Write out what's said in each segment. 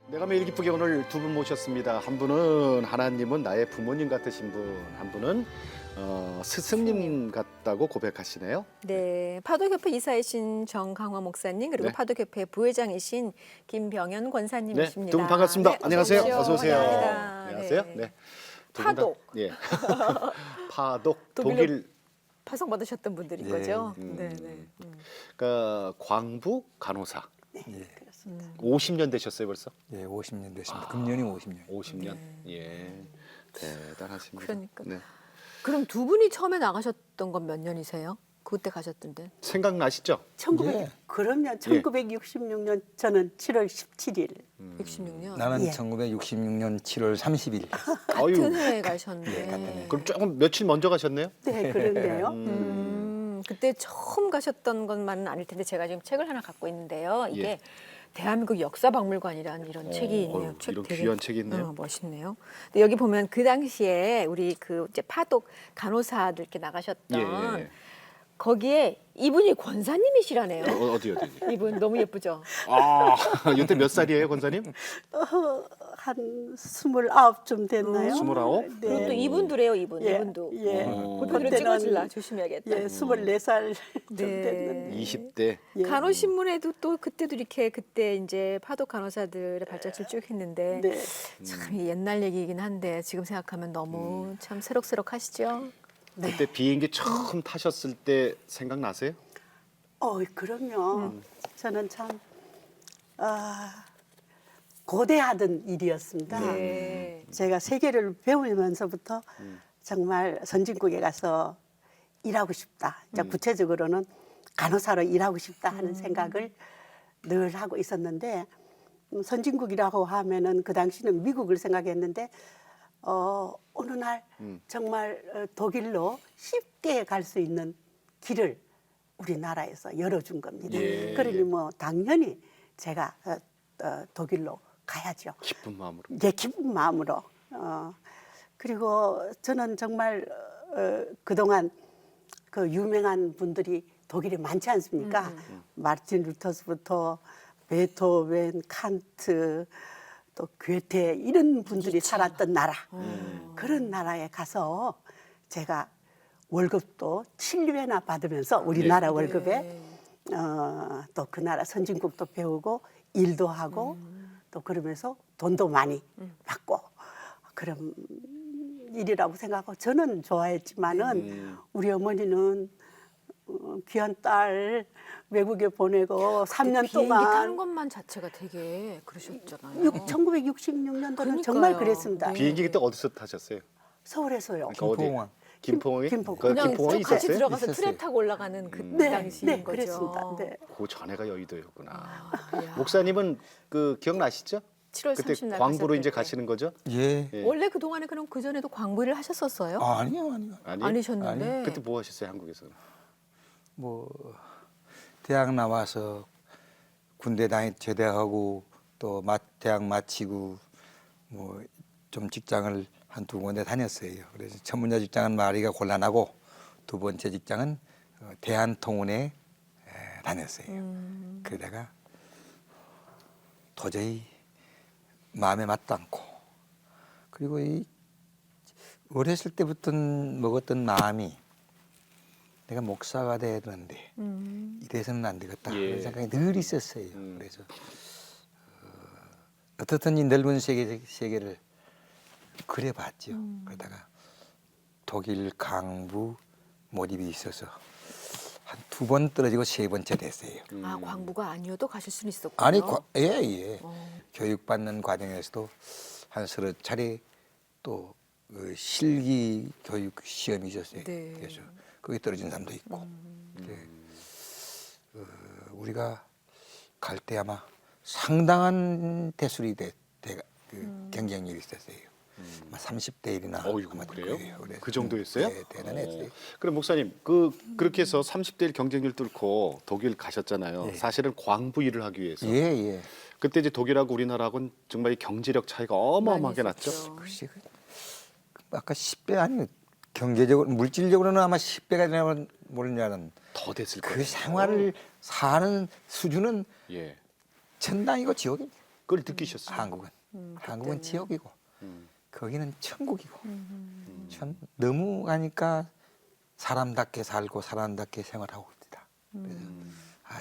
내가 매일 기쁘게 오늘 두 분 모셨습니다. 한 분은 하나님은 나의 부모님 같으신 분, 한 분은 스승님 같다고 고백하시네요. 네, 파독협회 이사이신 정강화 목사님 그리고 네. 파독협회 부회장이신 김병현 네, 권사님이십니다. 두 분 반갑습니다. 네, 안녕하세요. 어서 오세요. 환영합니다. 안녕하세요. 네. 네. 두분 다- 파독. 예. 파독. 독일로 독일. 파송 받으셨던 분들인 예. 거죠. 음. 네, 네. 그러니까 광부 간호사. 예, 50년 되셨어요 벌써? 예, 50년 됐습니다. 금년이 50년. 50년. 예. 대단하십니다. 그러니까. 네. 그럼 두 분이 처음에 나가셨던 건 몇 년이세요? 그때 가셨던데. 생각나시죠? 1900 예. 그러면 1966년 저는 7월 17일 66년. 나는 예. 1966년 7월 30일. 같은 해에 가셨는데. 예, 같은 해. 그럼 조금 며칠 먼저 가셨네요? 네 그런데요. 그때 처음 가셨던 것만은 아닐 텐데 제가 지금 책을 하나 갖고 있는데요. 이게 예. 대한민국 역사박물관이라는 이런 책이 있네요. 어휴, 이런 귀한 책이 있네요. 멋있네요. 근데 여기 보면 그 당시에 우리 그 이제 파독 간호사들 이렇게 나가셨던 예. 거기에 이분이 권사님이시라네요. 어디? 이분 너무 예쁘죠? 아, 이때 몇 살이에요, 권사님? 한 29좀 됐나요? 29? 그리고 또 네. 이분도래요, 이분. 예, 이분도. 예. 그분들은 찍어질라 조심해야겠다. 예, 24살 좀 네. 됐는데 20대. 예. 간호신문에도 또 그때도 이렇게 그때 이제 파독 간호사들의 발자취를 쭉 했는데 네. 참 옛날 얘기이긴 한데 지금 생각하면 너무 참 새록새록하시죠. 그때 비행기 처음 타셨을 때 생각나세요? 그럼요. 저는 참 고대하던 일이었습니다. 네. 제가 세계를 배우면서부터 정말 선진국에 가서 일하고 싶다. 구체적으로는 간호사로 일하고 싶다 하는 생각을 늘 하고 있었는데 선진국이라고 하면은 그 당시는 미국을 생각했는데 어느 날 정말 독일로 쉽게 갈 수 있는 길을 우리나라에서 열어준 겁니다. 예, 그러니 예. 뭐 당연히 제가 독일로 가야죠. 기쁜 마음으로. 예, 기쁜 마음으로. 그리고 저는 정말 그동안 그 유명한 분들이 독일에 많지 않습니까? 마르틴 루터스부터 베토벤, 칸트, 또 괴테 이런 분들이 살았던 나라. 그런 나라에 가서 제가 월급도 7회나 받으면서 우리나라 월급에 또 그 나라 선진국도 배우고 일도 하고 또 그러면서 돈도 많이 받고 그런 일이라고 생각하고 저는 좋아했지만은 우리 어머니는 귀한 딸 외국에 보내고 3년 비행기 타는 동안 것만 자체가 되게 그러셨잖아요. 1966년도는 정말 그러니까요. 그랬습니다. 비행기 그때 어디서 타셨어요? 서울에서요. 그러니까 어디? 김포공항. 김포공항에? 김포공항. 그 그냥 김포공항에 쭉 같이 있었어요? 들어가서 있었어요. 트레 타고 올라가는 그 네, 당시인 네, 거죠. 그랬습니다. 네. 그 전에가 여의도였구나. 야. 목사님은 그 기억나시죠? 7월 그때 30날 광부로 가셨을 이제 때. 가시는 거죠? 예. 예. 원래 그 동안에 그럼 그 전에도 광부를 하셨었어요? 아니요. 아니? 아니셨는데. 그때 뭐 하셨어요, 한국에서? 뭐 대학 나와서 군대 제대하고 또 대학 마치고 뭐 좀 직장을 한두 군데 다녔어요. 그래서 첫 번째 직장은 마리가 곤란하고 두 번째 직장은 대한통운에 다녔어요. 그러다가 도저히 마음에 맞지 않고 그리고 이 어렸을 때부터 먹었던 마음이 내가 목사가 돼야 되는데 이래서는 안 되겠다 예. 그런 생각이 늘 있었어요. 그래서 어떻든 이 넓은 세계를 그려봤죠. 그러다가 독일 강부 모집이 있어서 한 2번 떨어지고 3번째 됐어요. 아, 광부가 아니어도 가실 수는 있었군요. 아니, 예. 교육받는 과정에서도 한 30차례 또 실기 교육 시험이 있었어요. 네. 그래서 거기 떨어진 사람도 있고. 네. 우리가 갈 때 아마 상당한 대수리 경쟁률이 있었어요. 아마 30대 1이나 어이구, 그래요? 그 정도였어요? 네, 대단했어요. 그럼 목사님, 그렇게 해서 30대 1 경쟁률 뚫고 독일 가셨잖아요. 예. 사실은 광부 일을 하기 위해서. 예. 그때 이제 독일하고 우리나라하고는 정말 이 경제력 차이가 어마어마하게 많이 났죠. 있었죠. 글쎄, 아까 10배 아니에요. 경제적으로 물질적으로는 아마 10배가 되나 모르냐는 더 됐을 그 거예요. 생활을 사는 수준은 예. 천당이고 지옥입니다. 그걸 느끼셨어요. 한국은 한국은 그때는. 지옥이고 음. 거기는 천국이고 참 너무 가니까 사람답게 살고 사람답게 생활하고 있다. 그래서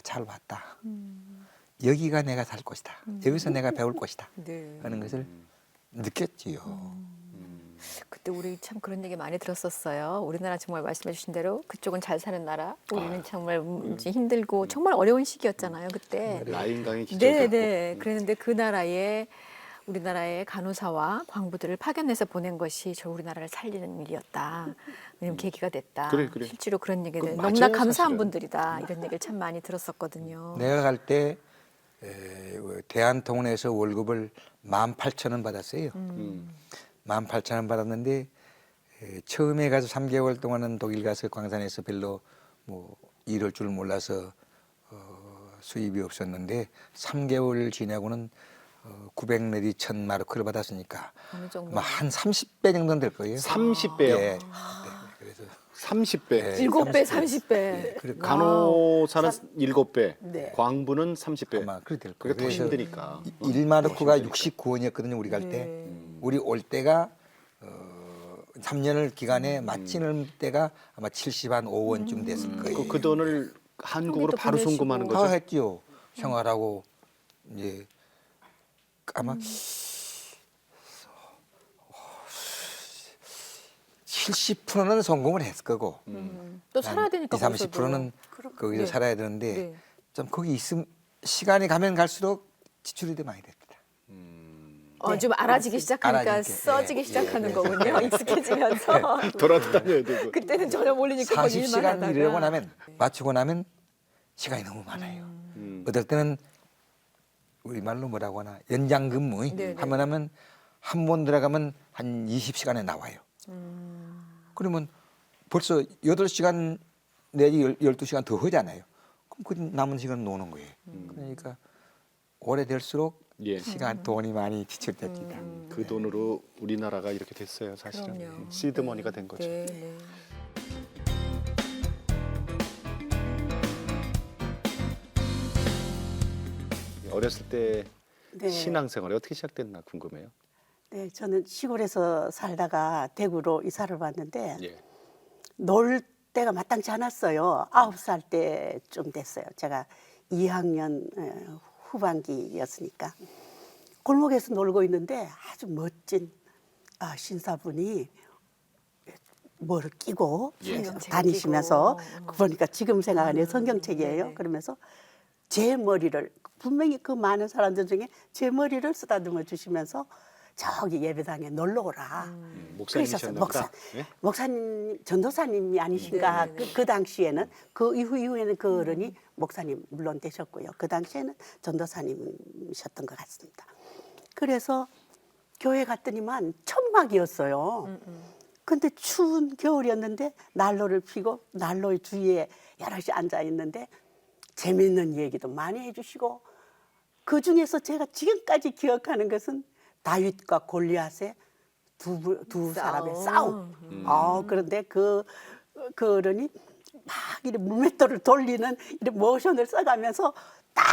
잘 왔다. 여기가 내가 살 곳이다. 여기서 내가 배울 곳이다. 네. 하는 것을 느꼈지요. 그때 우리 참 그런 얘기 많이 들었었어요. 우리나라 정말 말씀해 주신 대로 그쪽은 잘 사는 나라, 우리는 정말 힘들고 정말 어려운 시기였잖아요, 그때. 라인강의 네, 기적이었고. 네. 그랬는데 그 나라에 우리나라의 간호사와 광부들을 파견해서 보낸 것이 저 우리나라를 살리는 일이었다. 왜냐면 계기가 됐다. 그래. 실제로 그런 얘기를 그건 너무나 맞아요, 감사한 사실은. 분들이다. 이런 얘기를 참 많이 들었었거든요. 내가 갈 때 대한통운에서 월급을 18,000원 받았어요. 18,000원 받았는데 처음에 가서 3개월 동안은 독일 가서 광산에서 별로 뭐 일할 줄 몰라서 수입이 없었는데 3개월 지나고는 900레디 1,000마르크를 받았으니까 어느 정도? 아마 한 30배 정도는 될 거예요. 30배요. 네. 그래서 30배. 네. 7배, 30배. 그래, 간호사는 7배, 네. 광부는 30배. 아마 그렇게 될 그게 거예요. 더 그래서 힘드니까. 1마르크가 69원이었거든요. 우리 갈 때. 네. 우리 올 때가 3년을 기간에 마치는 때가 아마 75원쯤 됐을 거예요. 그 돈을 한국으로 또 바로 보내시고. 송금하는 다 거죠. 했죠. 생활하고 이제 아마 70%는 성공을 했을 거고 또 살아야 되니까 20, 30%는 거기서 네. 살아야 되는데 네. 좀 거기 있음 시간이 가면 갈수록 지출이 더 많이 됩니다. 좀 알아지기 시작하니까 알아지게. 써지기 예, 시작하는 예. 거군요. 익숙해지면서. 돌아도 다녀야 되고. 그때는 전혀 모르니까 거기 일만 40시간 하다가. 일하고 나면 마치고 나면 시간이 너무 많아요. 어떨 때는 우리 말로 뭐라고 하나 연장 근무 네네. 하면 한 번 들어가면 한 20시간에 나와요. 그러면 벌써 8시간 내지 12시간 더 하잖아요. 그럼 그 남은 시간 노는 거예요. 그러니까 오래될수록 예. 시간 돈이 많이 지출됩니다. 그 돈으로 우리나라가 이렇게 됐어요, 사실은. 그럼요. 시드머니가 된 거죠. 네, 네. 어렸을 때 네. 신앙생활이 어떻게 시작됐나 궁금해요. 네, 저는 시골에서 살다가 대구로 이사를 왔는데 예. 놀 때가 마땅치 않았어요. 9살 때쯤 됐어요. 제가 2학년 후반기였으니까 골목에서 놀고 있는데 아주 멋진 신사분이 뭐를 끼고 예. 성경책을 다니시면서 끼고. 보니까 지금 생각하니 성경책이에요. 네네. 그러면서 제 머리를 분명히 그 많은 사람들 중에 제 머리를 쓰다듬어 주시면서 저기 예배당에 놀러 오라. 목사님이셨나 보다. 예? 목사님, 전도사님이 아니신가. 네네네. 그 당시에는 그 이후에는 그 어른이 목사님 물론 되셨고요. 그 당시에는 전도사님이셨던 것 같습니다. 그래서 교회 갔더니만 천막이었어요. 근데 추운 겨울이었는데 난로를 피고 난로 주위에 여럿이 앉아 있는데 재밌는 얘기도 많이 해주시고 그 중에서 제가 지금까지 기억하는 것은 다윗과 골리앗의 두 사람의 싸움. 그런데 그 어른이 막 이렇게 물맷돌을 돌리는 이렇게 모션을 써가면서 딱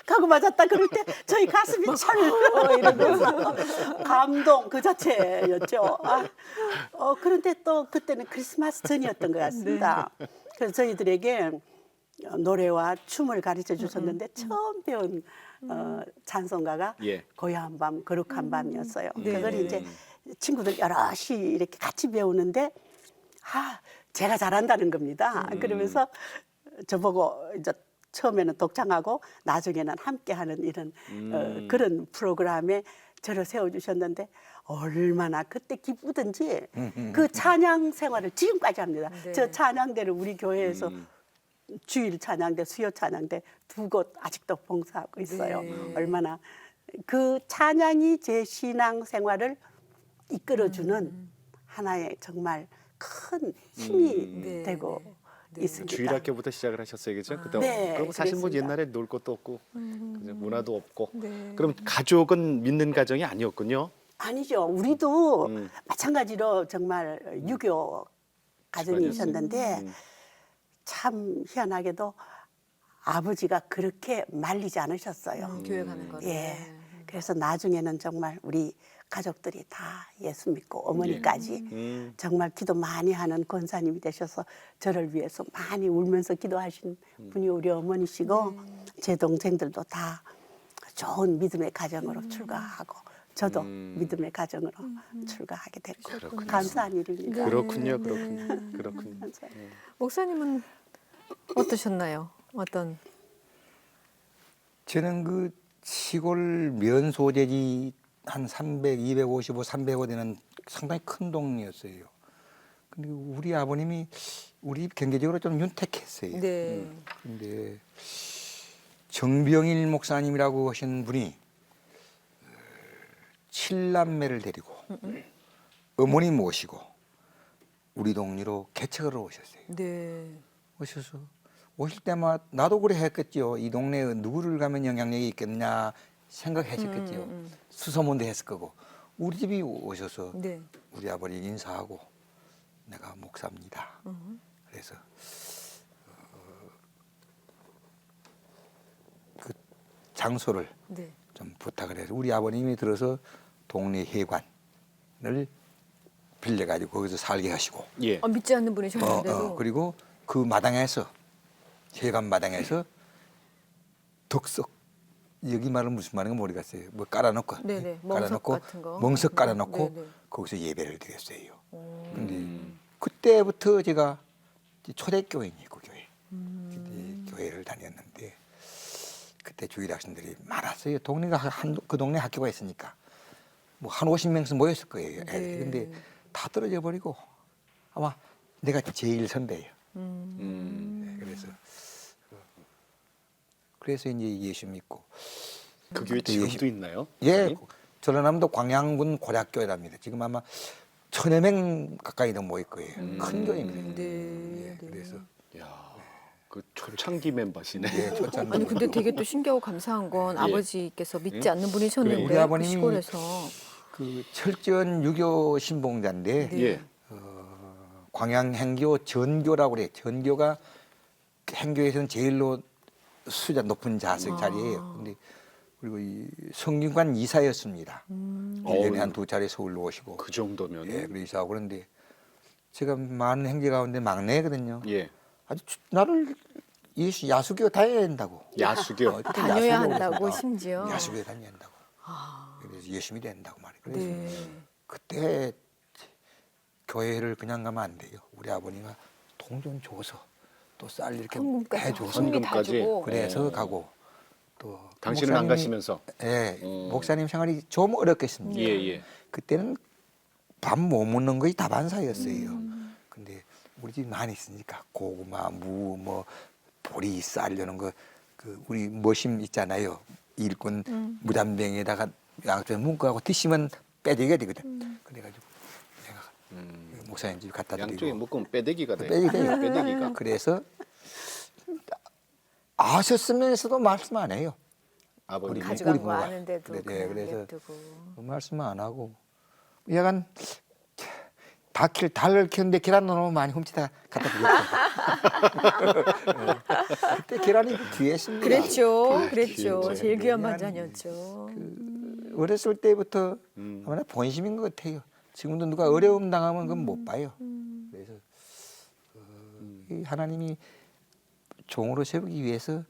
하고 맞았다 그럴 때 저희 가슴이 철 이러면서 감동 그 자체였죠. 그런데 또 그때는 크리스마스 전이었던 것 같습니다. 그래서 저희들에게 노래와 춤을 가르쳐 주셨는데 처음 배운 찬송가가 예. 고요한 밤, 거룩한 밤이었어요. 네. 그걸 이제 친구들 여럿이 이렇게 같이 배우는데 제가 잘한다는 겁니다. 그러면서 저보고 이제 처음에는 독창하고 나중에는 함께하는 이런 그런 프로그램에 저를 세워주셨는데 얼마나 그때 기쁘든지 그 찬양 생활을 지금까지 합니다. 네. 저 찬양대를 우리 교회에서 주일 찬양대, 수요 찬양대 두 곳 아직도 봉사하고 있어요. 네. 얼마나 그 찬양이 제 신앙 생활을 이끌어주는 하나의 정말 큰 힘이 네. 되고 있습니다. 주일학교부터 시작을 하셨어요, 그죠? 그때 네, 그럼 사실 뭐 그랬습니다. 옛날에 놀 것도 없고 그죠? 문화도 없고. 네. 그럼 가족은 믿는 가정이 아니었군요. 아니죠. 우리도 음. 마찬가지로 정말 유교 가정이셨는데 참 희한하게도 아버지가 그렇게 말리지 않으셨어요. 교회 가는 거를. 예. 그래서 나중에는 정말 우리 가족들이 다 예수 믿고 어머니까지 정말 기도 많이 하는 권사님이 되셔서 저를 위해서 많이 울면서 기도하신 분이 우리 어머니시고 제 동생들도 다 좋은 믿음의 가정으로 출가하고 저도 믿음의 가정으로 출가하게 됐고 그렇군요. 감사한 일입니다. 그렇군요, 그렇군요, 그렇군요. 감사해요. 목사님은 어떠셨나요? 어떤 저는 그 시골 면 소재지 한 300, 255, 305 되는 상당히 큰 동네였어요. 근데 우리 아버님이 우리 경제적으로 좀 윤택했어요. 네. 근데 정병일 목사님이라고 하신 분이 7남매를 데리고 어머니 모시고 우리 동네로 개척을 오셨어요. 네. 오셔서 오실 때마다 나도 그래 했겠죠. 이 동네에 누구를 가면 영향력이 있겠냐 생각하셨겠죠. 수소문도 했을 거고 우리 집이 오셔서 네. 우리 아버지 인사하고 내가 목사입니다. 그래서 그 장소를 네. 좀 부탁을 해서 우리 아버님이 들어서 동네 회관을 빌려가지고 거기서 살게 하시고 예. 믿지 않는 분이셨는데도 그리고 그 마당에서 회관 마당에서 덕석 여기 말은 무슨 말인가 모르겠어요. 뭐 깔아놓고 네네, 멍석 깔아놓고 같은 거. 멍석 깔아놓고 네네. 거기서 예배를 드렸어요. 근데 그때부터 제가 이제 초대교회니 그 교회 그때 교회를 다녔는데 그때 주일 학생들이 많았어요. 동네가 그 동네 학교가 있으니까 뭐 한 50명씩 모였을 거예요. 애들이. 네. 근데 다 떨어져 버리고 아마 내가 제일 선배예요. 네, 그래서 이제 예수 믿고 그 교회 지금도 있나요? 예, 목사님? 전라남도 광양군 고략교회랍니다. 지금 아마 1000여 명 가까이 더 모일 거예요. 큰 교회입니다. 네. 예, 그래서 야, 그 초창기 멤버시네. 예, 초창기 아니 근데 되게 또 신기하고 감사한 건 예. 아버지께서 믿지 않는 분이셨는데 우리 아버님이 그 시골에서 그 철저한 유교 신봉자인데 네. 예. 광양 행교 전교라고 그래요. 전교가 행교에서는 제일로 수자 높은 자리예요. 근데 그리고 이 성균관 이사였습니다. 1년에 한 2차례 서울로 오시고. 그 정도면. 예, 그리고 이사하고 그런데 제가 많은 형제 가운데 막내거든요. 예. 아주 나를 야수교 다녀야 된다고. 야수교. 다녀야 야수교 한다고 오셨다. 심지어. 야수교에 다녀야 한다고. 그래서 열심히 된다고 말이에요. 그래서 네. 그때 교회를 그냥 가면 안 돼요. 우리 아버님가 돈 좀 줘서 또 쌀 이렇게 헌금까지 해줘서 헌금이 다 헌금까지. 주고. 그래서 가고 또 당신은 안 목사님이- 가시면서. 예, 목사님 생활이 좀 어렵겠습니다. 예, 예. 그때는 밥 못 먹는 거이 다반사였어요. 근데 우리 집 많이 있으니까 고구마, 무, 뭐 보리, 쌀 이런 거 그 우리 머심 있잖아요. 일꾼 무담뱅이에다가 양쪽에 문구하고 드시면 빼대기가 되거든. 그래가지고 내가 목사님 집 갖다 드리고 양쪽에 묶으면 빼대기가 돼요. 빼대기 돼요. 빼대기가. 그래서 아셨으면서도 말씀 안 해요. 아버님. 가져간 거 부모가. 아는데도 네, 그냥 그래서 냅두고. 말씀 안 하고 약간 달을 키웠는데 계란 넣으면 많이 훔치다 갖다 드렸죠. 그때 계란이 뒤에 있습니다. 그랬죠. 그랬죠. 귀했죠. 제일 귀한 미안. 반찬이었죠. 어렸을 때부터 아마 본심인 것 같아요. 지금도 누가 어려움 당하면 그건 못 봐요. 그래서 이 하나님이 종으로 세우기 위해서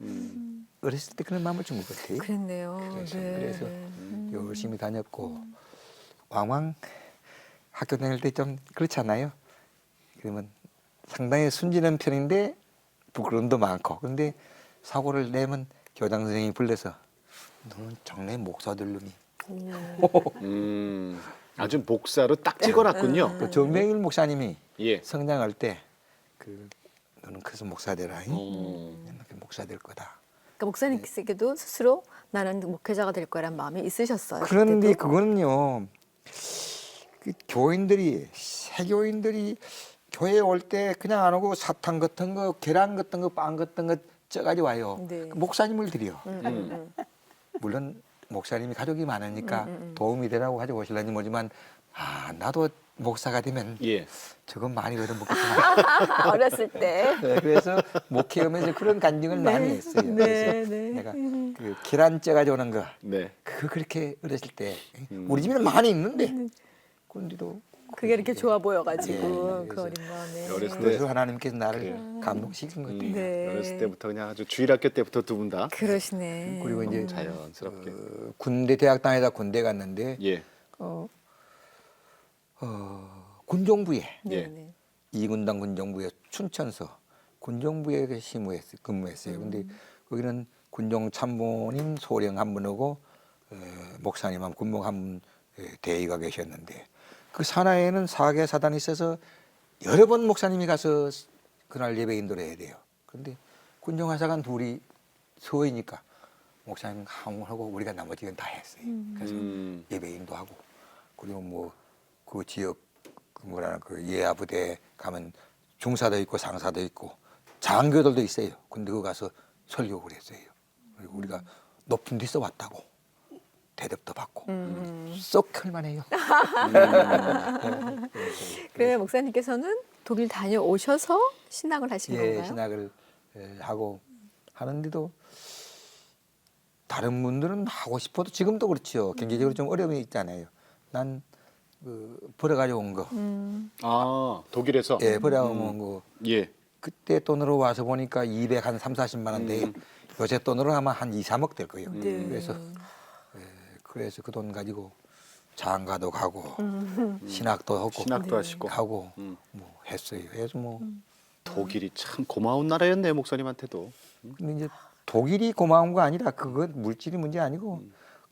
어렸을 때 그런 마음을 준 것 같아요. 그랬네요. 네. 그래서 열심히 다녔고 왕왕 학교 다닐 때 좀 그렇잖아요. 그러면 상당히 순진한 편인데 부끄러움도 많고 그런데 사고를 내면 교장 선생님이 불러서 너는 정말 목사들 놈이 아주 목사로 딱 찍어놨군요. 또 정명일 목사님이 예. 성장할 때 그 너는 커서 목사 되라. 어. 너는 목사 될 거다. 그러니까 목사님께서도 스스로 나는 목회자가 될 거란 마음이 있으셨어요. 그런데 그때도? 그거는요. 그 교인들이 새 교인들이 교회에 올 때 그냥 안 오고 사탕 같은 거, 계란 같은 거, 빵 같은 거 쪄가지고 와요. 네. 목사님을 드려. 물론 목사님이 가족이 많으니까 도움이 되라고 가지고 오실런지 모르지만 나도 목사가 되면 예. 저건 많이 얻어먹겠구나. 어렸을 때. 네, 그래서 목회하면서 그런 간증을 많이 했어요. 네, 그래서 네. 내가 그 계란 쪄가지고 오는 거 네. 그거 그렇게 어렸을 때 우리 집에는 많이 있는데 그런데도 그게 이렇게 좋아 보여가지고 네, 그 그래서 어린 마음에. 어렸을 때 그래서 하나님께서 나를 그래요. 감동시킨 것 같아요. 네. 어렸을 때부터 그냥 아주 주일학교 때부터 두 분 다 그러시네. 그리고 이제 자연스럽게. 군대 대학 다니다 군대 갔는데 예. 군정부에 네, 네. 이군당 군정부에 춘천서 군정부에 근무했어요. 근데 거기는 군정 참모님 소령 한 분하고 목사님 한 군목 한 분 대의가 계셨는데 그 산하에는 사계 사단이 있어서 여러 번 목사님이 가서 그날 예배 인도를 해야 돼요. 그런데 군정하사관 둘이 서이니까 목사님 하고 우리가 나머지는 다 했어요. 그래서 예배 인도하고 그리고 뭐 그 지역 그 예하 부대 가면 중사도 있고 상사도 있고 장교들도 있어요. 근데 그거 가서 설교를 했어요. 그리고 우리가 높은 데서 왔다고 대접도 받고 썩 할만해요. 그러면 목사님께서는 독일 다녀오셔서 신학을 하신 예, 건가요? 신학을 하고 하는데도 다른 분들은 하고 싶어도 지금도 그렇죠. 경제적으로 좀 어려움이 있잖아요. 난 벌어가지고 온 거, 아, 독일에서? 예, 벌어가지고 온 거. 예. 그때 돈으로 와서 보니까 200 한 3, 40만 원대 요새 돈으로 아마 한 2, 3억 될 거예요. 네. 그래서 그 돈 가지고 장가도 가고 신학도 하고 신학도 하시고. 하고 뭐 했어요. 그래서 뭐 독일이 참 고마운 나라였네, 목사님한테도. 근데 이제 독일이 고마운 거 아니라 그건 물질이 문제 아니고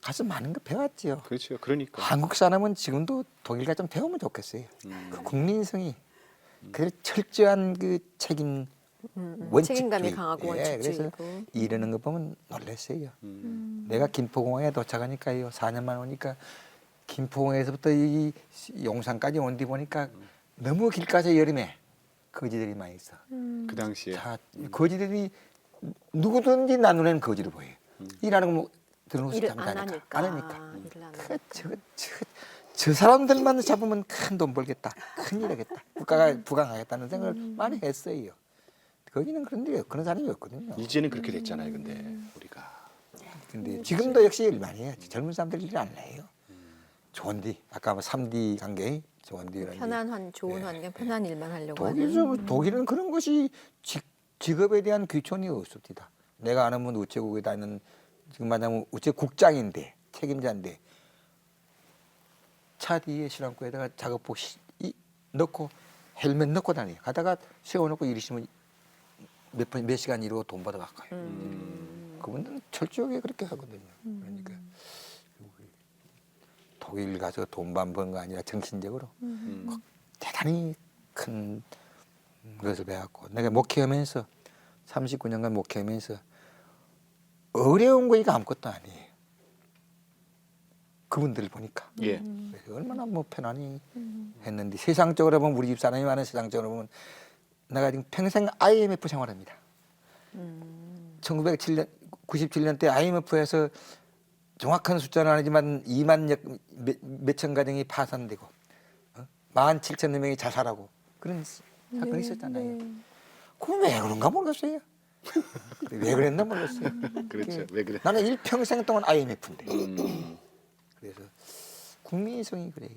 가서 많은 거 배웠지요. 그렇죠. 그러니까. 한국 사람은 지금도 독일 가좀 배우면 좋겠어요. 그 국민성이 그 철저한 그 책임 원칙주의. 책임감이 강하고 그래서 원칙주의고. 이러는 거 보면 놀랐어요. 내가 김포공항에 도착하니까요. 4년만 오니까 김포공항에서부터 이 용산까지 온 뒤 보니까 너무 길가에 여름에 거지들이 많이 있어. 그 당시에. 자, 거지들이 누구든지 난 눈에는 거지로 보여요. 일하는 거 들어놓고 일을 잠깐 안 하니까. 안 하니까. 일을 안 그, 하니까. 저 사람들만 잡으면 큰 돈 벌겠다. 큰일 하겠다. 국가가 부강하겠다는 생각을 많이 했어요. 거기는 그런데 그런 사람이 없거든요. 이제는 그렇게 됐잖아요, 근데 우리가. 근데 지금도 역시 일 많이 해요. 젊은 사람들이 일 안 해요. 좋은 디 아까 뭐 3D 관계 좋은 디라는 편한 좋은 환경, 편한 일만 하려고 독일에서 하는. 독일은 그런 것이 직업에 대한 귀촌이 없습니다. 내가 아는 분 우체국에 다니는 지금 말하면 우체국장인데 책임자인데 차 뒤에 실랑구에다가 작업복 넣고 헬멧 넣고 다녀요. 가다가 세워놓고 일이시면 몇 시간 이루고 돈 받아 가요. 그분들은 철저하게 그렇게 하거든요. 그러니까 독일 가서 돈만 번 거 아니라 정신적으로 대단히 큰 것을 배웠고 내가 목회하면서 39년간 목회하면서 어려운 거 이거 아무것도 아니에요. 그분들을 보니까 예. 그래서 얼마나 뭐 편안히 했는데 세상적으로 보면 우리 집 사람이 많은 세상적으로 보면 내가 지금 평생 IMF 생활합니다. 1997년 97년 때 IMF에서 정확한 숫자는 아니지만 2만 몇천 가정이 파산되고 17,000명이 자살하고 그런 사건이 있었잖아요. 그건 왜 그런가 모르겠어요. 왜 그랬나 모르겠어요. 그렇죠. 왜 그래? 나는 일평생 동안 IMF인데. 그래서 국민성이 그래요.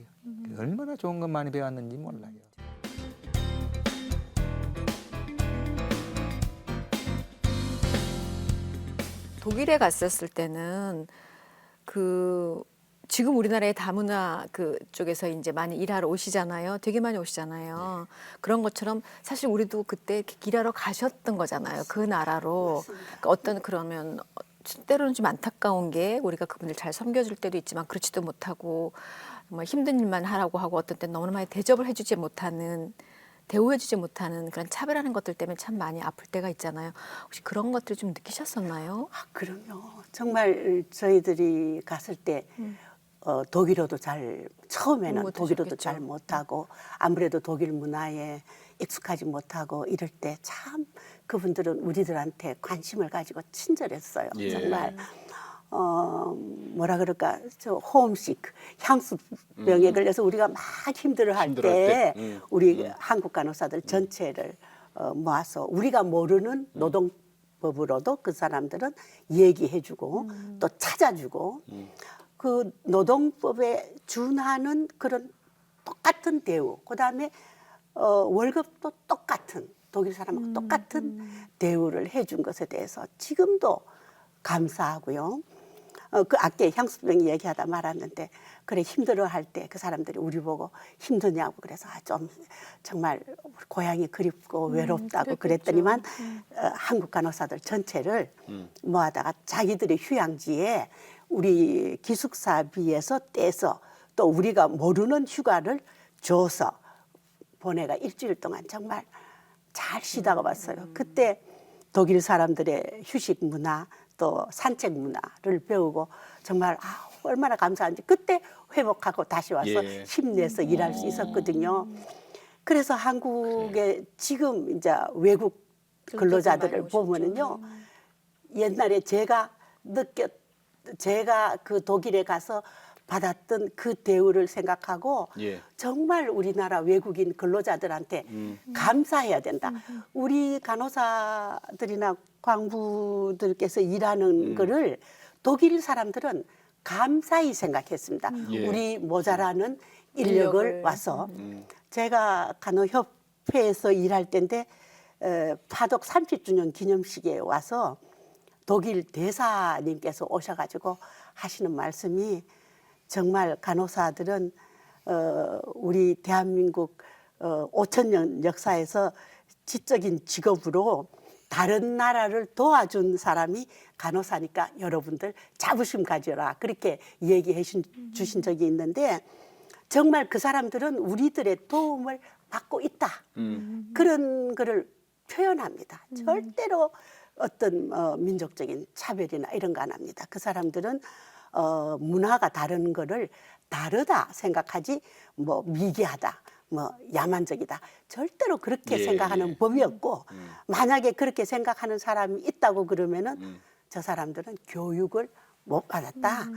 얼마나 좋은 것 많이 배웠는지 몰라요. 독일에 갔었을 때는 그 지금 우리나라의 다문화 그 쪽에서 이제 많이 일하러 오시잖아요. 되게 많이 오시잖아요. 그런 것처럼 사실 우리도 그때 이렇게 일하러 가셨던 거잖아요. 그 나라로. 그러니까 어떤 그러면 때로는 좀 안타까운 게 우리가 그분들 잘 섬겨줄 때도 있지만 그렇지도 못하고 정말 힘든 일만 하라고 하고 어떤 때는 너무나 많이 대접을 해주지 못하는 대우해주지 못하는 그런 차별하는 것들 때문에 참 많이 아플 때가 있잖아요. 혹시 그런 것들 좀 느끼셨었나요? 아, 그럼요. 정말 저희들이 갔을 때 독일어도 처음에는 못 독일어도 하셨겠죠. 잘 못하고 아무래도 독일 문화에 익숙하지 못하고 이럴 때 참 그분들은 우리들한테 관심을 가지고 친절했어요. 예. 정말 뭐라 그럴까 저 홈시크 향수병에 걸려서 우리가 막 힘들어할 힘들어할 때 때. 우리 한국 간호사들 전체를 모아서 우리가 모르는 노동법으로도 그 사람들은 얘기해주고 또 찾아주고 그 노동법에 준하는 그런 똑같은 대우, 그다음에 월급도 똑같은 독일 사람하고 똑같은 대우를 해준 것에 대해서 지금도 감사하고요. 그 아까 향수병 얘기하다 말았는데 그래 힘들어할 때 그 사람들이 우리 보고 힘드냐고 그래서 좀 정말 고향이 그립고 외롭다고 그랬더니만 한국 간호사들 전체를 모아다가 자기들의 휴양지에 우리 기숙사비에서 떼서 또 우리가 모르는 휴가를 줘서 보내가 일주일 동안 정말 잘 쉬다가 왔어요. 그때 독일 사람들의 휴식 문화 또 산책 문화를 배우고 정말 얼마나 감사한지 그때 회복하고 다시 와서 예. 힘내서 일할 수 있었거든요. 그래서 한국에 지금 이제 외국 근로자들을 보면은요, 옛날에 제가 그 독일에 가서 받았던 그 대우를 생각하고 예. 정말 우리나라 외국인 근로자들한테 감사해야 된다. 우리 간호사들이나 광부들께서 일하는 거를 독일 사람들은 감사히 생각했습니다. 예. 우리 모자라는 인력을 와서 제가 간호협회에서 일할 때인데 파독 30주년 기념식에 와서 독일 대사님께서 오셔가지고 하시는 말씀이 정말 간호사들은 우리 대한민국 5,000년 역사에서 지적인 직업으로 다른 나라를 도와준 사람이 간호사니까 여러분들 자부심 가져라 그렇게 얘기해 주신 적이 있는데 정말 그 사람들은 우리들의 도움을 받고 있다 그런 거를 표현합니다. 절대로 어떤 민족적인 차별이나 이런 거 안 합니다. 그 사람들은 문화가 다른 거를 다르다 생각하지 뭐 미개하다 뭐 야만적이다 절대로 그렇게 예, 생각하는 예. 법이 없고 만약에 그렇게 생각하는 사람이 있다고 그러면은 저 사람들은 교육을 못 받았다.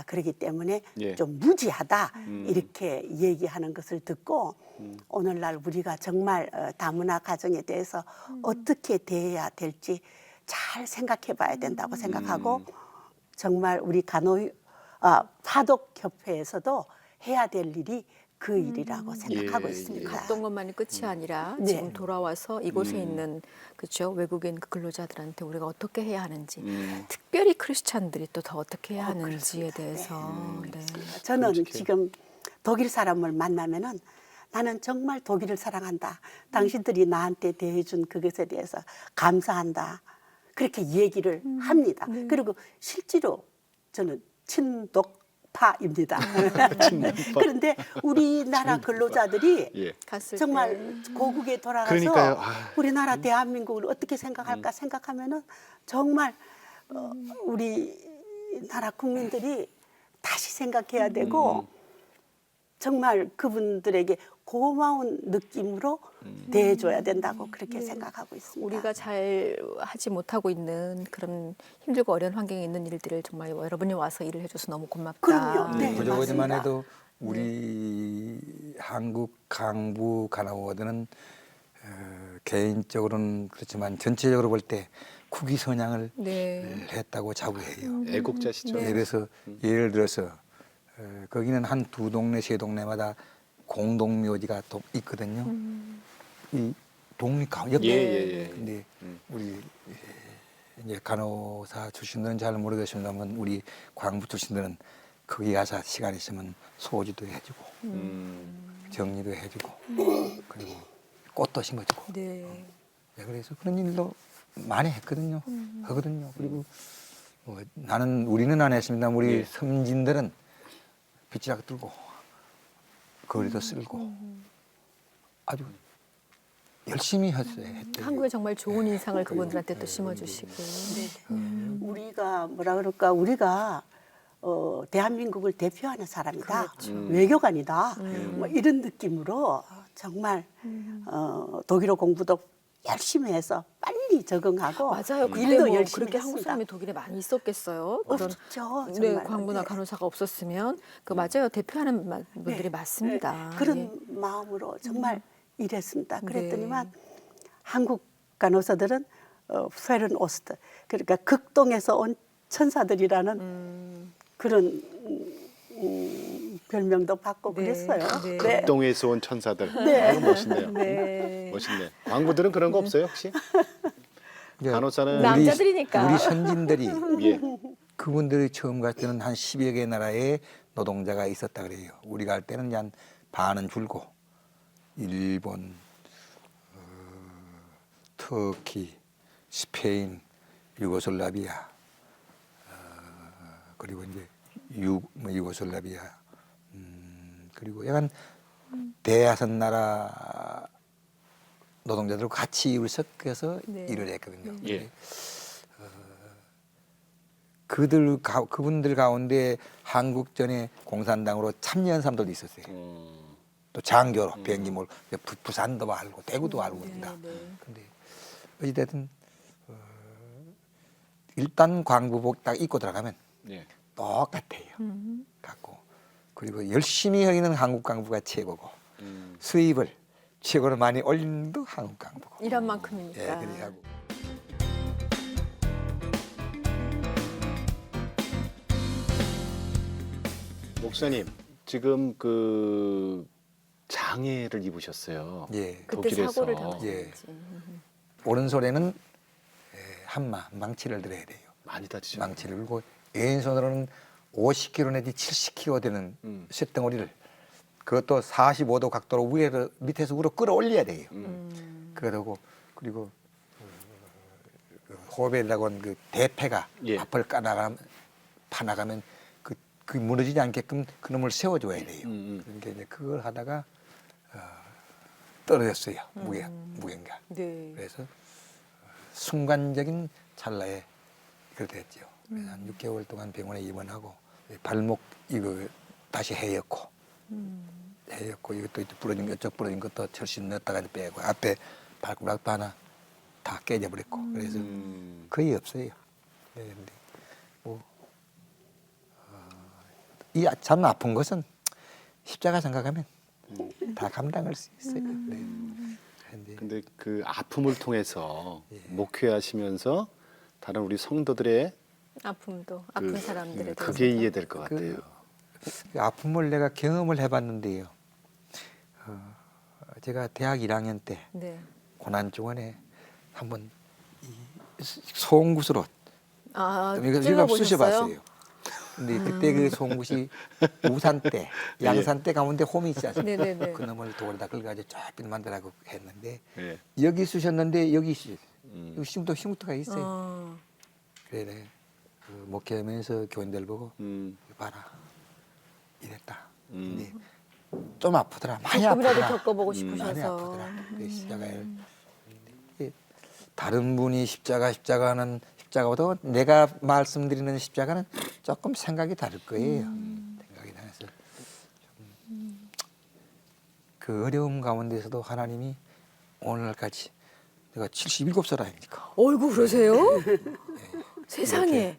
그렇기 때문에 예. 좀 무지하다 이렇게 얘기하는 것을 듣고 오늘날 우리가 정말 다문화 가정에 대해서 어떻게 대해야 될지 잘 생각해 봐야 된다고 생각하고 정말 우리 파독협회에서도 해야 될 일이 그 일이라고 생각하고 예, 있습니다. 갔던 것만이 끝이 아니라 네. 지금 돌아와서 이곳에 있는 그렇죠 외국인 근로자들한테 우리가 어떻게 해야 하는지 특별히 크리스찬들이 또 더 어떻게 해야 하는지에 그렇습니다. 대해서 네. 저는 끔찍해요. 지금 독일 사람을 만나면은 나는 정말 독일을 사랑한다. 당신들이 나한테 대해준 그것에 대해서 감사한다. 그렇게 얘기를 합니다. 그리고 실제로 저는 친독파입니다. 그런데 우리나라 근로자들이 예. 갔을 정말 때 고국에 돌아가서 그러니까요. 우리나라 대한민국을 어떻게 생각할까 생각하면은 정말 우리나라 국민들이 다시 생각해야 되고 정말 그분들에게 고마운 느낌으로 대해줘야 된다고 그렇게 생각하고 있습니다. 우리가 잘 하지 못하고 있는 그런 힘들고 어려운 환경에 있는 일들을 정말 여러분이 와서 일을 해줘서 너무 고맙다. 그럼요. 네, 그저거지만 맞습니다. 해도 우리 한국 강부 간호원들은 개인적으로는 그렇지만 전체적으로 볼 때 국위 선양을 네. 했다고 자부해요. 애국자시죠. 예, 그래서 예를 들어서 거기는 한 두 동네 세 동네마다 공동묘지가 또 있거든요. 이 독립가 옆에. 예. 근데 우리 이제 간호사 출신들은 잘 모르겠습니다만 우리 광부 출신들은 거기 가서 시간 있으면 소지도 해주고 정리도 해주고 그리고 꽃도 심어주고. 네. 네, 그래서 그런 일도 많이 했거든요. 하거든요. 그리고 우리는 안 했습니다. 우리 예. 섬진들은 빗자락 들고 거리도 쓸고 아주 열심히 했어요. 한국에 정말 좋은 인상을 그분들한테 또 심어주시고. 우리가 뭐라 그럴까 우리가 대한민국을 대표하는 사람이다 외교관이다 뭐 이런 느낌으로 정말 독일어 공부도 열심히 해서 빨리 빨리 적응하고 맞아요. 그때 일도 뭐 열심히 그렇게 한국 했습니다. 사람이 독일에 많이 있었겠어요. 그런 없죠. 네, 정말. 광부나 네. 간호사가 없었으면 그 맞아요. 대표하는 분들이 네. 맞습니다. 네. 그런 예. 마음으로 정말 일했습니다. 네. 그랬더니만 한국 간호사들은 페른 오스트, 그러니까 극동에서 온 천사들이라는 그런 별명도 받고 네. 그랬어요. 네. 네. 극동에서 온 천사들. 네. 아유, 멋있네요. 네. 멋있네. 광부들은 그런 거 없어요 혹시? 이제 간호사는 남자들이니까. 우리 선진들이 예. 그분들이 처음 갈 때는 한 10여 개 나라에 노동자가 있었다 그래요. 우리가 할 때는 한 반은 줄고 일본, 터키, 스페인, 유고슬라비아, 그리고 이제 유고슬라비아, 그리고 약간 대야선 나라 노동자들과 같이 일을 섞여서 네. 일을 했거든요. 예. 그분들 가운데 한국전에 공산당으로 참여한 사람들도 있었어요. 또 장교로 비행기 몰고 부산도 알고 대구도 알고 그런다. 네. 근데 어찌됐든 일단 광부복 딱 입고 들어가면 예. 똑같아요. 같고 그리고 열심히 하기는 한국 광부가 최고고 수입을 최고로 많이 올리는 도 한국 광부고. 일한 예, 만큼이니까. 그래 하고. 목사님 지금 그 장애를 입으셨어요. 예. 그때 독일에서. 사고를 당하셨지. 예. 오른손에는 한마 망치를 들어야 돼요. 많이 다치죠. 망치를 들고 왼손으로는 50kg 내지 70kg 되는 쇳덩어리를 그것도 45도 각도로 위에서 밑에서 위로 끌어올려야 돼요. 그러고 그리고 호흡이라고 하는 그 대패가 예. 앞을 파나가면 그 무너지지 않게끔 그놈을 세워줘야 돼요. 그러니까 이제 그걸 하다가 떨어졌어요. 무게인가. 네. 그래서 순간적인 찰나에 그렇게 됐죠. 그래서 한 6개월 동안 병원에 입원하고 발목 이거 다시 헤였고 이것도 부러진 이쪽 부러진 것도 철심 넣었다가 빼고 앞에 발가락도 하나 다 깨져버렸고 그래서 거의 없어요. 그런데 뭐 이 참 아픈 것은 십자가 생각하면 다 감당할 수 있어요. 네. 근데 그 아픔을 통해서 예. 목회하시면서 다른 우리 성도들의 아픔도 아픈 사람들에 대해서 그게 이해될 것 같아요. 그 아픔을 내가 경험을 해봤는데요. 제가 대학 1학년 때 네. 고난중원에 한번 송굿으로 아, 이거 찔러보셨어요? 쑤셔봤어요. 근데 그때 그 송굿이 우산 때, 양산 때 가운데 홈이 있지 않습니까? 네네네. 그 놈을 돌에다 긁어가지고 쫙 만들라고 했는데 예. 여기 쑤셨는데 여기 여기 흉터가 있어요. 그래 그 목회하면서 교인들 보고 봐라 이랬다. 근데 좀 아프더라. 많이 조금이라도 아프더라. 겪어보고 많이 싶으셔서. 아프더라. 그 십자가에 다른 분이 십자가는 십자가보다 내가 말씀드리는 십자가는 조금 생각이 다를 거예요. 생각이 나서 그 어려움 가운데서도 하나님이 오늘까지 내가 77살 아닙니까? 어이구 그러세요? 세상에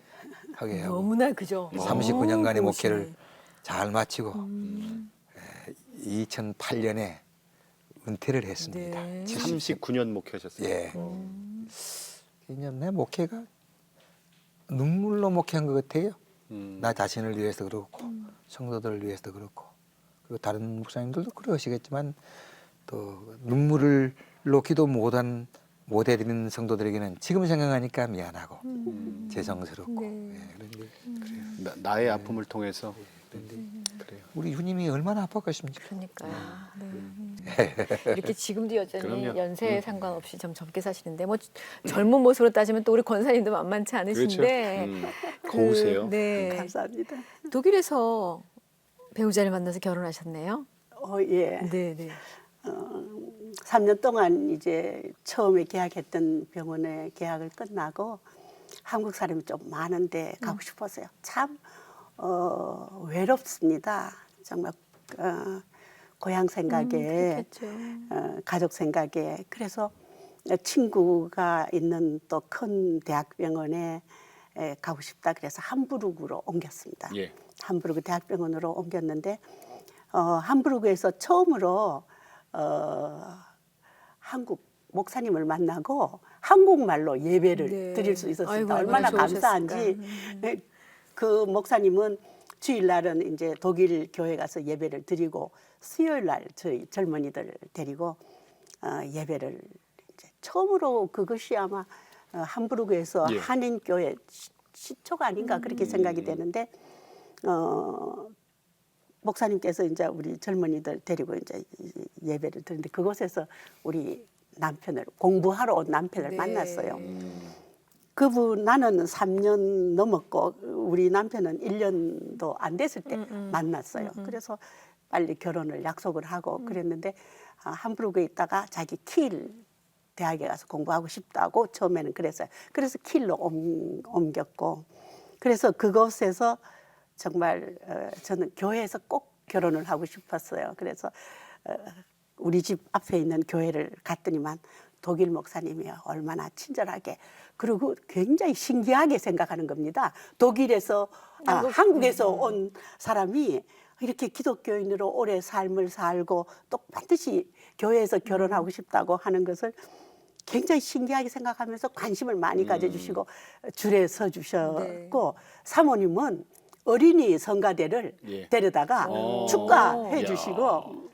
하게 하고 너무나 그죠. 39년간의 어, 목회를 멋있네. 잘 마치고 2008년에 은퇴를 했습니다. 네. 39년 목회하셨어요. 예. 그냥 내 목회가 눈물로 목회한 것 같아요. 나 자신을 위해서 그렇고 성도들을 위해서 그렇고 그리고 다른 목사님들도 그러시겠지만 또 눈물로 기도 못 해드리는 성도들에게는 지금 생각하니까 미안하고 죄송스럽고 네. 예, 그런데 그래요. 나의 아픔을 통해서 그래요. 우리 주님이 얼마나 아팠겠습니까? 그러니까요. 네. 이렇게 지금도 여전히 그럼요. 연세에 상관없이 좀 젊게 사시는데 뭐 젊은 모습으로 따지면 또 우리 권사님도 만만치 않으신데 그, 고우세요. 네. 감사합니다. 독일에서 배우자를 만나서 결혼하셨네요. 예. 네, 네. 3년 동안 이제 처음에 계약했던 병원에 계약을 끝나고 한국 사람이 좀 많은데 가고 싶었어요. 참 외롭습니다. 정말 고향 생각에 그렇겠죠. 가족 생각에 그래서 친구가 있는 또 큰 대학병원에 가고 싶다 그래서 함부르크로 옮겼습니다. 예. 함부르크 대학병원으로 옮겼는데 함부르크에서 처음으로 한국 목사님을 만나고 한국말로 예배를 네. 드릴 수 있었습니다. 아이고, 얼마나 얼마나 감사한지. 그 목사님은 주일날은 이제 독일 교회 가서 예배를 드리고 수요일날 저희 젊은이들 데리고 예배를 이제 처음으로 그것이 아마 함부르크에서 예. 한인교회 시초가 아닌가 그렇게 생각이 되는데 목사님께서 이제 우리 젊은이들 데리고 이제 예배를 드리는데 그곳에서 우리 남편을 공부하러 온 남편을 네. 만났어요. 그분 나는 3년 넘었고 우리 남편은 1년도 안 됐을 때 만났어요. 그래서 빨리 결혼을 약속을 하고 그랬는데 함부르크에 있다가 자기 킬 대학에 가서 공부하고 싶다고 처음에는 그랬어요. 그래서 킬로 옮겼고 그래서 그곳에서 정말 저는 교회에서 꼭 결혼을 하고 싶었어요. 그래서 우리 집 앞에 있는 교회를 갔더니만 독일 목사님이 얼마나 친절하게 그리고 굉장히 신기하게 생각하는 겁니다. 독일에서 한국에서 온 사람이 이렇게 기독교인으로 오래 삶을 살고 또 반드시 교회에서 결혼하고 싶다고 하는 것을 굉장히 신기하게 생각하면서 관심을 많이 가져주시고 줄에 서 주셨고 사모님은 어린이 성가대를 예. 데려다가 축가해 주시고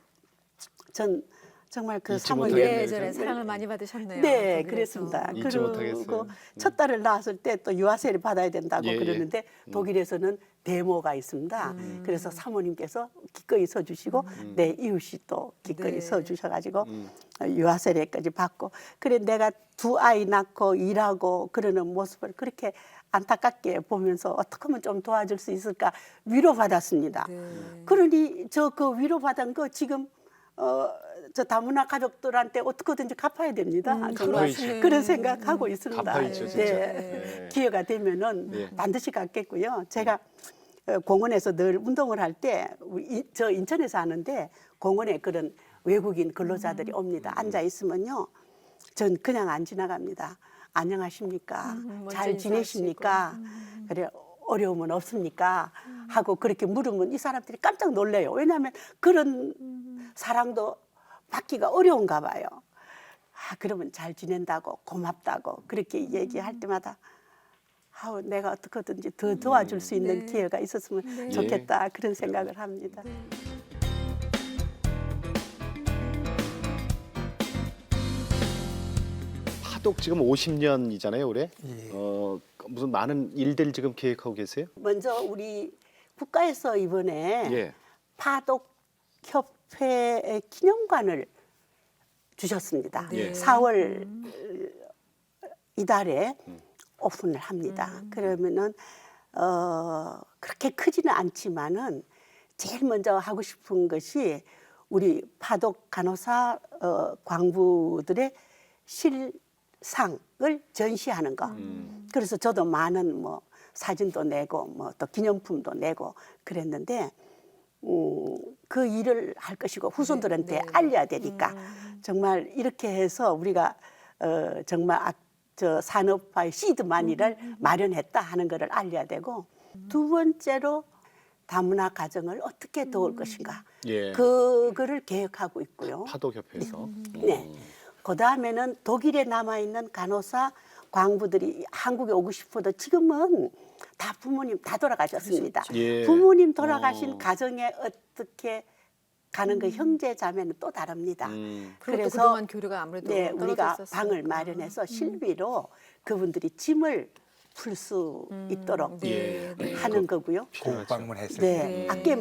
전 정말 그 잊지 사모님 못하겠네요. 예전에 사랑을 많이 받으셨네요. 네, 독일에서. 그랬습니다. 잊지 못하겠어요. 그리고 첫 딸을 낳았을 때 또 유아세를 받아야 된다고 예, 예. 그러는데 독일에서는 데모가 있습니다. 그래서 사모님께서 기꺼이 서주시고 내 이웃이 또 기꺼이 네. 서주셔가지고 유아세례까지 받고 그래 내가 두 아이 낳고 일하고 그러는 모습을 그렇게 안타깝게 보면서 어떻게 하면 좀 도와줄 수 있을까 위로받았습니다. 그러니 저 그 위로받은 거 지금 저 다문화 가족들한테 어떻게든지 갚아야 됩니다. 정말 갚아야죠. 그런 생각하고 있습니다. 갚아야죠, 진짜. 네. 기회가 되면은 네. 반드시 갚겠고요. 제가 공원에서 늘 운동을 할 때 저 인천에서 하는데 공원에 그런 외국인 근로자들이 옵니다. 앉아 있으면요, 전 그냥 안 지나갑니다. 안녕하십니까? 먼저 잘 지내십니까? 그래 어려움은 없습니까? 하고 그렇게 물으면 이 사람들이 깜짝 놀래요. 왜냐하면 그런 사랑도 받기가 어려운가 봐요. 그러면 잘 지낸다고 고맙다고 그렇게 얘기할 때마다 내가 어떻게든지 더 도와줄 수 있는 기회가 있었으면 좋겠다 그런 생각을 합니다. 파독 지금 50년이잖아요, 올해. 예. 무슨 많은 일들 지금 계획하고 계세요? 먼저 우리 국가에서 이번에 예. 파독협회의 기념관을 주셨습니다. 예. 4월 이달에 오픈을 합니다. 그러면은 그렇게 크지는 않지만은 제일 먼저 하고 싶은 것이 우리 파독 간호사 광부들의 실상을 전시하는 거. 그래서 저도 많은 뭐 사진도 내고 뭐 또 기념품도 내고 그랬는데 그 일을 할 것이고 후손들한테 알려야 되니까 정말 이렇게 해서 우리가 정말 저 산업화의 시드마니를 마련했다 하는 것을 알려야 되고 두 번째로 다문화 가정을 어떻게 도울 것인가 예. 그거를 계획하고 있고요. 파독협회에서. 네. 그 다음에는 독일에 남아 있는 간호사 광부들이 한국에 오고 싶어도 지금은 다 부모님 다 돌아가셨습니다. 예. 부모님 돌아가신 가정에 어떻게 가는 그 형제 자매는 또 다릅니다. 그리고 또 그동안 교류가 아무래도 네, 떨어져 우리가 있었으니까. 방을 마련해서 실비로 그분들이 짐을 풀 수 있도록 네, 네. 하는 거고요. 꼭 방문했을 네, 때.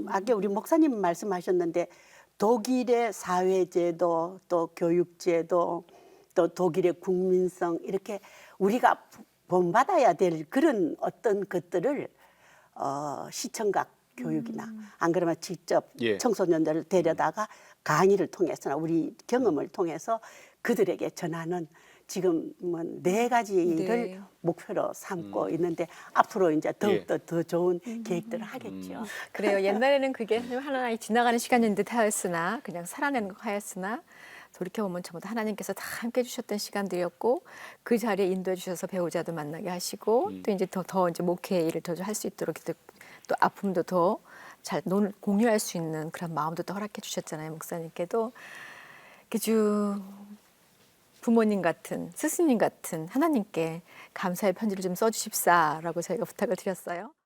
아까 우리 목사님 말씀하셨는데 독일의 사회제도 또 교육제도 또 독일의 국민성 이렇게 우리가 본받아야 될 그런 어떤 것들을 시청각 교육이나 안 그러면 직접 예. 청소년들을 데려다가 강의를 통해서나 우리 경험을 통해서 그들에게 전하는 지금은 4가지를 네. 목표로 삼고 있는데 앞으로 이제 더욱더 더 좋은 계획들을 하겠죠. 그래요. 옛날에는 그게 하나하나 지나가는 시간인 듯 하였으나 그냥 살아내는 것 하였으나 돌이켜보면 전부 다 하나님께서 다 함께 해주셨던 시간들이었고 그 자리에 인도해 주셔서 배우자도 만나게 하시고 또 이제 더 이제 목회 일을 더 할 수 있도록 또 아픔도 더 잘 공유할 수 있는 그런 마음도 또 허락해 주셨잖아요. 목사님께도 주 부모님 같은 스승님 같은 하나님께 감사의 편지를 좀 써주십사라고 저희가 부탁을 드렸어요.